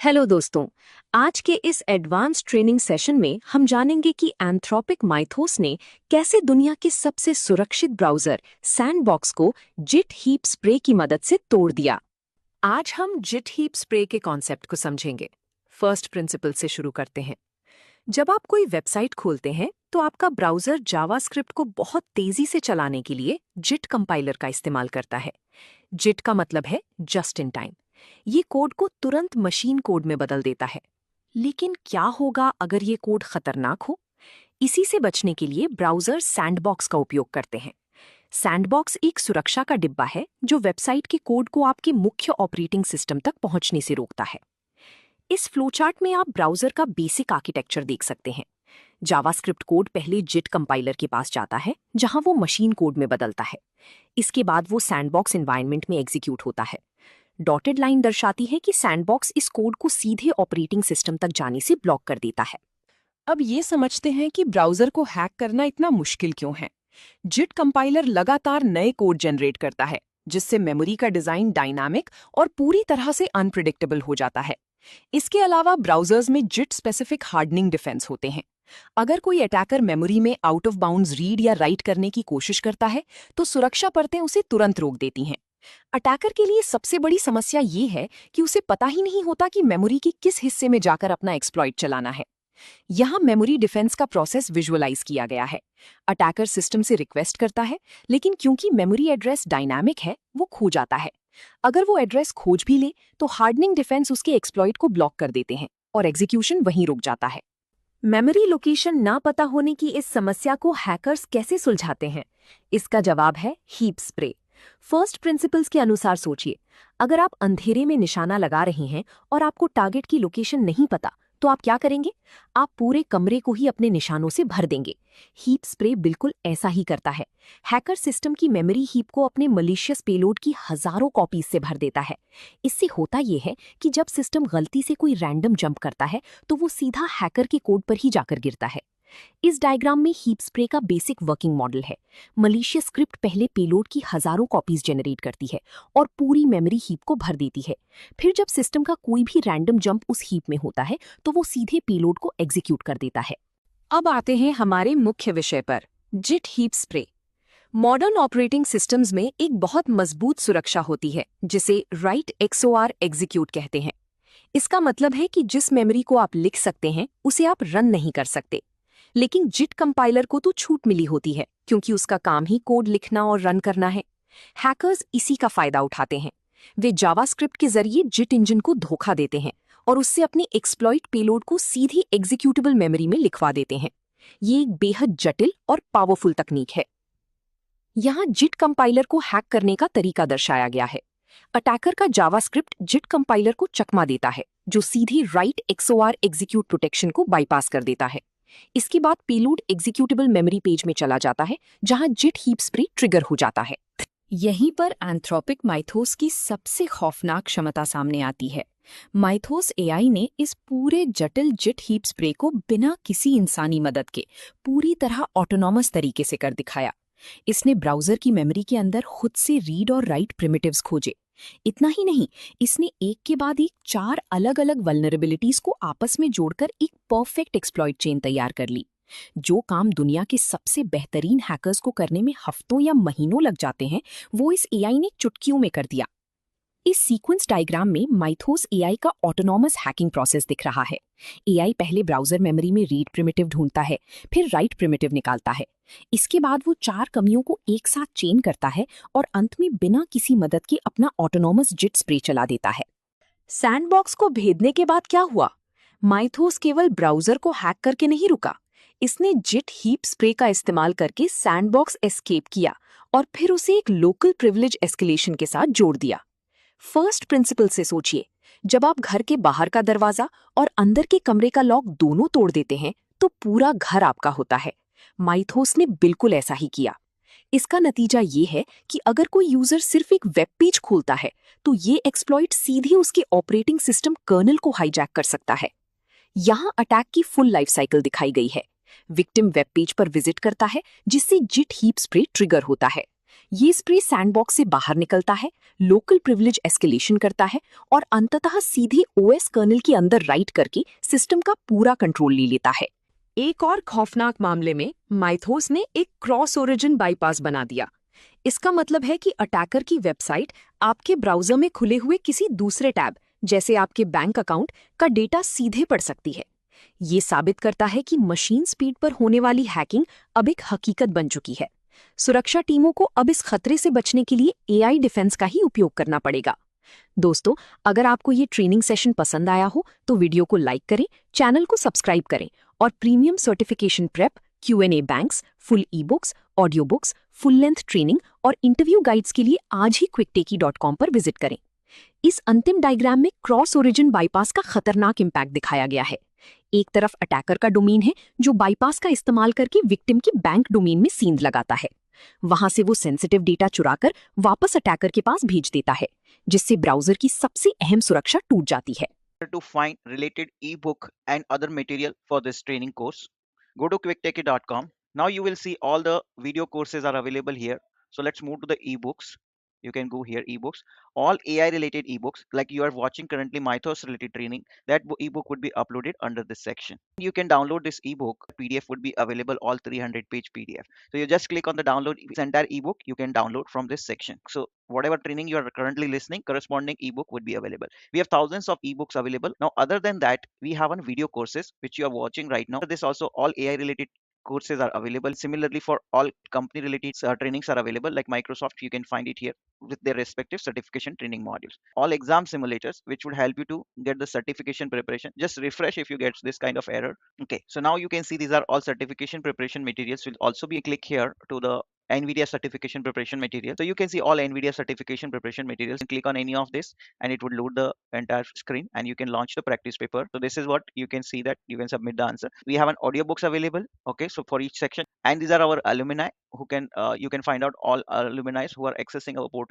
Hello दोस्तों। आज के इस एडवांस ट्रेनिंग सेशन में हम जानेंगे कि एंथ्रोपिक माइथोस ने कैसे दुनिया के सबसे सुरक्षित ब्राउजर सैंडबॉक्स को जिट हीप स्प्रे की मदद से तोड़ दिया। आज हम जिट हीप स्प्रे के कॉन्सेप्ट को समझेंगे। फर्स्ट प्रिंसिपल से शुरू करते हैं। जब आप कोई वेबसाइट खोलते हैं तो आपका ब्राउजर जावास्क्रिप्ट को बहुत तेजी से चलाने के लिए जिट कंपाइलर का इस्तेमाल करता है। जिट का मतलब है जस्ट इन टाइम। ये कोड को तुरंत मशीन कोड में बदल देता है। लेकिन क्या होगा अगर ये कोड खतरनाक हो? इसी से बचने के लिए ब्राउजर सैंडबॉक्स का उपयोग करते हैं। सैंडबॉक्स एक सुरक्षा का डिब्बा है जो वेबसाइट के कोड को आपके मुख्य ऑपरेटिंग सिस्टम तक पहुंचने से रोकता है। इस फ्लोचार्ट में आप ब्राउजर का बेसिक आर्किटेक्चर देख सकते हैं। जावास्क्रिप्ट कोड पहले जिट कंपाइलर के पास जाता है, जहां वो मशीन कोड में बदलता है। इसके बाद वो सैंडबॉक्स एनवायरनमेंट में एग्जीक्यूट होता है। डॉटेड लाइन दर्शाती है कि सैंडबॉक्स इस कोड को सीधे ऑपरेटिंग सिस्टम तक जाने से ब्लॉक कर देता है। अब ये समझते हैं कि ब्राउजर को हैक करना इतना मुश्किल क्यों है। जिट कंपाइलर लगातार नए कोड जनरेट करता है, जिससे मेमोरी का डिजाइन डायनामिक और पूरी तरह से अनप्रिडिक्टेबल हो जाता है। इसके अलावा ब्राउजर्स में जिट स्पेसिफिक हार्डनिंग डिफेंस होते हैं। अगर कोई अटैकर मेमोरी में आउट ऑफ बाउंड्स रीड या राइट करने की कोशिश करता है तो सुरक्षा परतें उसे तुरंत रोक देती हैं। अटैकर के लिए सबसे बड़ी समस्या ये है कि उसे पता ही नहीं होता कि मेमोरी के किस हिस्से में जाकर अपना एक्सप्लॉइट चलाना है। यहाँ मेमोरी डिफेंस का प्रोसेस विजुअलाइज किया गया है। अटैकर सिस्टम से रिक्वेस्ट करता है, लेकिन क्योंकि मेमोरी एड्रेस डायनामिक है, वो खो जाता है। अगर वो एड्रेस खोज भी ले तो हार्डनिंग डिफेंस उसके एक्सप्लॉइट को ब्लॉक कर देते हैं और एग्जीक्यूशन वहीं रुक जाता है। मेमोरी लोकेशन ना पता होने की इस समस्या को हैकर्स कैसे सुलझाते हैं? इसका जवाब है हीप स्प्रे। फर्स्ट प्रिंसिपल्स के अनुसार सोचिए, अगर आप अंधेरे में निशाना लगा रहे हैं और आपको टारगेट की लोकेशन नहीं पता, तो आप क्या करेंगे? आप पूरे कमरे को ही अपने निशानों से भर देंगे। हीप स्प्रे बिल्कुल ऐसा ही करता है। हैकर सिस्टम की मेमोरी हीप को अपने मलिशियस पेलोड की हजारों कॉपीज से भर देता है। इससे होता यह है कि जब सिस्टम गलती से कोई रैंडम जंप करता है तो वो सीधा हैकर के कोड पर ही जाकर गिरता है। इस डायग्राम में हीप स्प्रे का बेसिक वर्किंग मॉडल है। मलिशियस स्क्रिप्ट पहले पेलोड की हजारों कॉपीज जनरेट करती है और पूरी मेमोरी हीप को भर देती है। फिर जब सिस्टम का कोई भी रैंडम जंप उस हीप में होता है तो वो सीधे पेलोड को एग्जीक्यूट कर देता है। अब आते हैं हमारे मुख्य विषय पर, JIT heap spray. Modern operating systems में एक बहुत मजबूत सुरक्षा होती है, जिसे राइट XOR एग्जीक्यूट कहते हैं। इसका मतलब है कि जिस मेमोरी को आप लिख सकते हैं उसे आप रन नहीं कर सकते। लेकिन जिट कंपाइलर को तो छूट मिली होती है, क्योंकि उसका काम ही कोड लिखना और रन करना है। हैकर्स इसी का फायदा उठाते हैं। वे जावास्क्रिप्ट के जरिए जिट इंजन को धोखा देते हैं और उससे अपनी एक्सप्लॉइट पेलोड को सीधी एग्जीक्यूटेबल मेमोरी में लिखवा देते हैं। ये एक बेहद जटिल और पावरफुल तकनीक है। यहाँ जिट कंपाइलर को हैक करने का तरीका दर्शाया गया है। अटैकर का जावास्क्रिप्ट जिट कंपाइलर को चकमा देता है, जो सीधे राइट XOR एग्जीक्यूट प्रोटेक्शन को बाईपास कर देता है। इसके बाद पेलोड एग्जीक्यूटेबल मेमोरी पेज में चला जाता है, जहां जिट हीप स्प्रे ट्रिगर हो जाता है। यहीं पर एंथ्रोपिक माइथोस की सबसे खौफनाक क्षमता सामने आती है। माइथोस AI ने इस पूरे जटिल जिट हीप स्प्रे को बिना किसी इंसानी मदद के पूरी तरह ऑटोनॉमस तरीके से कर दिखाया। इसने ब्राउजर की मेमोरी के अंदर खुद से रीड और राइट प्रिमिटिव्स खोजे। इतना ही नहीं, इसने एक के बाद एक 4 अलग अलग वल्नरेबिलिटीज को आपस में जोड़कर एक परफेक्ट एक्सप्लॉइट चेन तैयार कर ली। जो काम दुनिया के सबसे बेहतरीन हैकर्स को करने में हफ्तों या महीनों लग जाते हैं, वो इस AI ने चुटकियों में कर दिया। इस सीक्वेंस डायग्राम में माइथोस AI का ऑटोनॉमस हैकिंग प्रोसेस दिख रहा है। AI पहले ब्राउजर मेमोरी में रीड प्रिमिटिव ढूंढता है, फिर राइट प्रिमिटिव निकालता है। इसके बाद वो 4 कमियों को एक साथ चेन करता है और अंत में बिना किसी मदद के अपना ऑटोनॉमस जिट स्प्रे चला देता है। सैंडबॉक्स को भेदने के बाद क्या हुआ? माइथोस केवल ब्राउजर को हैक करके नहीं रुका। इसने जिट हीप स्प्रे का इस्तेमाल करके सैंडबॉक्स एस्केप किया और फिर उसे एक लोकल प्रिविलेज एस्केलेशन के साथ जोड़ दिया। फर्स्ट प्रिंसिपल से सोचिए, जब आप घर के बाहर का दरवाजा और अंदर के कमरे का लॉक दोनों तोड़ देते हैं तो पूरा घर आपका होता है। माइथोस ने बिल्कुल ऐसा ही किया। इसका नतीजा ये है कि अगर कोई यूजर सिर्फ एक वेब पेज खोलता है तो ये एक्सप्लॉइट सीधे उसके ऑपरेटिंग सिस्टम कर्नल को हाईजैक कर सकता है। यहाँ अटैक की फुल लाइफ साइकिल दिखाई गई है। विक्टिम वेब पेज पर विजिट करता है, जिससे जिट हीप स्प्रे ट्रिगर होता है। ये स्प्रे सैंडबॉक्स से बाहर निकलता है, लोकल प्रिविलेज एस्केलेशन करता है और अंततः सीधे ओएस कर्नल के अंदर राइट करके सिस्टम का पूरा कंट्रोल ले लेता है। एक और खौफनाक मामले में माइथोस ने एक क्रॉस ओरिजिन बाईपास बना दिया। इसका मतलब है कि अटैकर की वेबसाइट आपके ब्राउजर में खुले हुए किसी दूसरे टैब, जैसे आपके बैंक अकाउंट, का डेटा सीधे पढ़ सकती है। ये साबित करता है कि मशीन स्पीड पर होने वाली हैकिंग अब एक हकीकत बन चुकी है। सुरक्षा टीमों को अब इस खतरे से बचने के लिए एआई डिफेंस का ही उपयोग करना पड़ेगा। दोस्तों, अगर आपको ये ट्रेनिंग सेशन पसंद आया हो तो वीडियो को लाइक करें, चैनल को सब्सक्राइब करें और premium certification prep, Q&A banks, full e books, audio books, full length training और इंटरव्यू गाइड्स के लिए आज ही quicktechie.com पर विजिट करें। इस अंतिम डायग्राम में क्रॉस ओरिजिन बाईपास का खतरनाक इम्पैक्ट दिखाया गया है। एक तरफ अटैकर का डोमेन है जो बाईपास का इस्तेमाल करके विक्टिम की बैंक डोमेन में सींध लगाता है। वहां से वो सेंसिटिव डेटा चुराकर वापस अटैकर के पास भेज देता है, जिससे ब्राउजर की सबसे अहम सुरक्षा टूट जाती है। To find related ebook and other material for this training course, go to quicktechie.com. Now you will see all the video courses are available here. So let's move to the ebooks. You can go here, ebooks, all AI related ebooks, like you are watching currently Mythos related training. That ebook would be uploaded under this section. You can download this ebook. PDF would be available, all 300-page PDF. So you just click on the download this entire ebook. You can download from this section. So whatever training you are currently listening, corresponding ebook would be available. We have thousands of ebooks available. Now, other than that, we have on video courses which you are watching right now. This also all AI related courses are available. Similarly, for all company related trainings are available, like Microsoft, you can find it here with their respective certification training modules. All exam simulators which would help you to get the certification preparation. Just refresh if you get this kind of error. Okay, so now you can see these are all certification preparation materials. Will also be click here to the NVIDIA certification preparation material. So you can see all NVIDIA certification preparation materials. Click on any of this and it would load the entire screen and you can launch the practice paper. So this is what you can see, that you can submit the answer. We have an audiobooks available. Okay, so for each section, and these are our alumni who can you can find out all alumni who are accessing our portal.